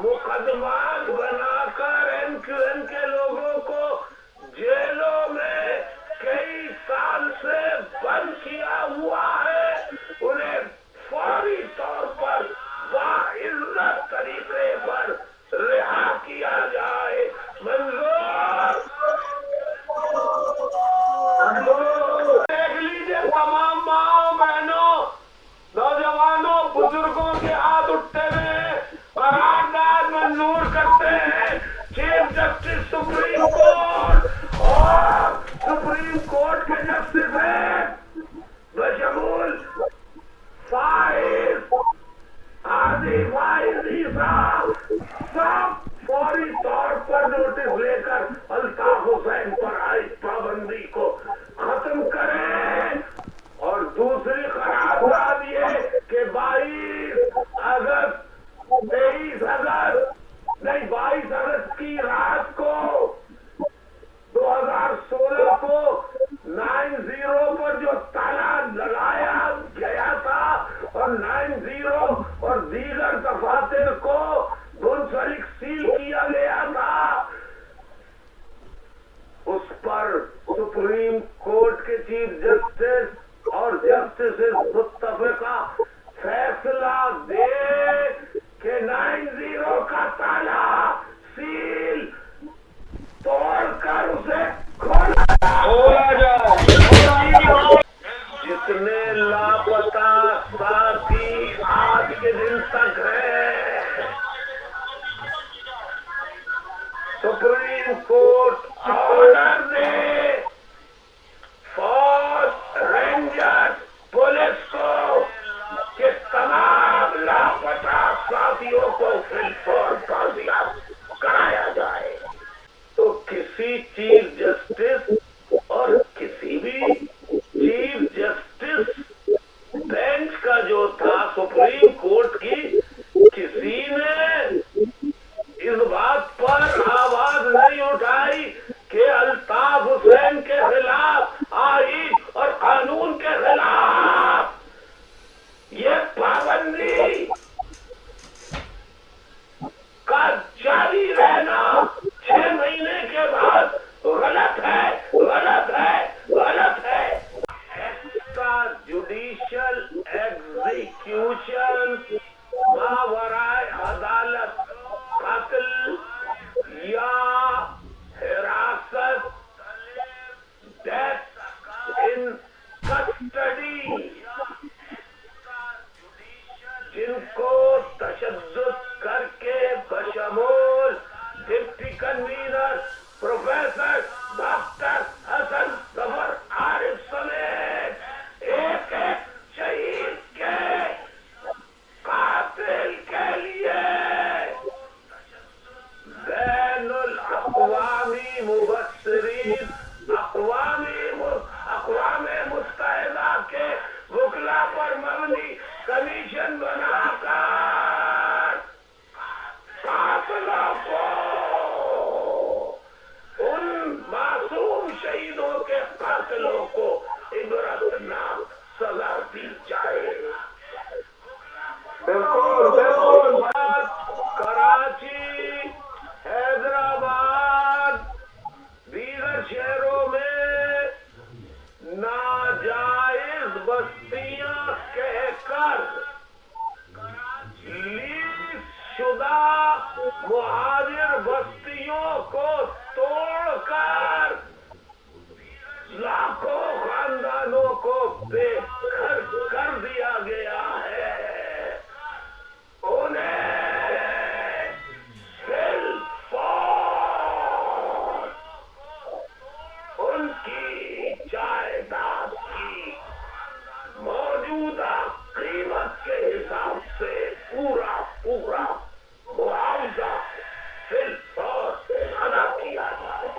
مقدمات بنا کر NQN کے لوگوں کو جیلوں میں کئی سال سے بند کیا ہوا ہے، انہیں فوری طور پر باعزت طریقے پر رہا کیا جائے۔ منظور دیکھ لیجیے تمام ماؤں بہنوں، نوجوانوں، بزرگوں کے ہاتھ اٹھتے ہیں، قرارداد منظور کرتے ہیں۔ چیف جسٹس سپریم کورٹ اور سپریم کورٹ کے جسٹس ہیں بشمول فائز عادی فائزی صاحب، سب فوری طور پر نوٹس لے کر الطاف حسین پر عائد پابندی کو ختم کریں۔ اور دوسری قرارداد یہ کہ 22 اگست کی رات کو 2016 کو 90 پر جو تالا لگایا گیا تھا اور 90 اور دیگر دفاتر کو منسلک سیل کیا گیا تھا، اس پر سپریم کورٹ کے چیف جسٹس اور جسٹسز متفقہ فیصلہ دے کہ 90 کا تالا سیل توڑ کر اسے کھولا جائے۔ جتنے لاپتہ ساتھی آج کے دن تک ہیں، سپریم کورٹ آرڈر دے فوج، رینجر، پولیس کو کہ تمام لاپتہ ساتھیوں کو فی الفور بازیاب کرایا جائے۔ تو کسی چیف جسٹس اور کسی بھی چیف جسٹس بینچ کا جو تھا سپریم کورٹ کی، کسی نے اس بات پر آواز نہیں اٹھائی کہ الطاف حسین کے خلاف، آئین اور قانون کے خلاف یہ پابندی کا جاری رہنا 6 مہینے کے بعد غلط ہے، غلط ہے، غلط ہے۔ ایکسٹرا جوڈیشل ایگزیکیوشن ماورائے عدالت قتل یا حراست، ڈیتھ ان کسٹڈی، جن کو تشدد کر کے بشمول ڈپٹی کنوینر پروفیسر ڈاکٹر حسن ظفر عارف سمیت ایک ایک شہید کے قاتل کے لیے بین الاقوامی مبصرین، اقوام متحدہ کے وکلا پر مبنی کمیشن بنا کر قاتلوں کو ان معصوم شہیدوں کے قاتلوں کو عبرتناک سزا دی جائے۔ بالکل بالکل۔ کراچی، حیدرآباد، دیگر شہروں میں ناجائز بستیاں کہہ کر لیز شدہ مہاجر بستیوں کو توڑ کر لاکھوں خاندانوں کو بے گھر کر دیا گیا ہے۔ انہیں ان کی جائیداد کی موجودہ قیمت کے حساب سے پورا معاوضہ فی الفور ادا کیا جائے۔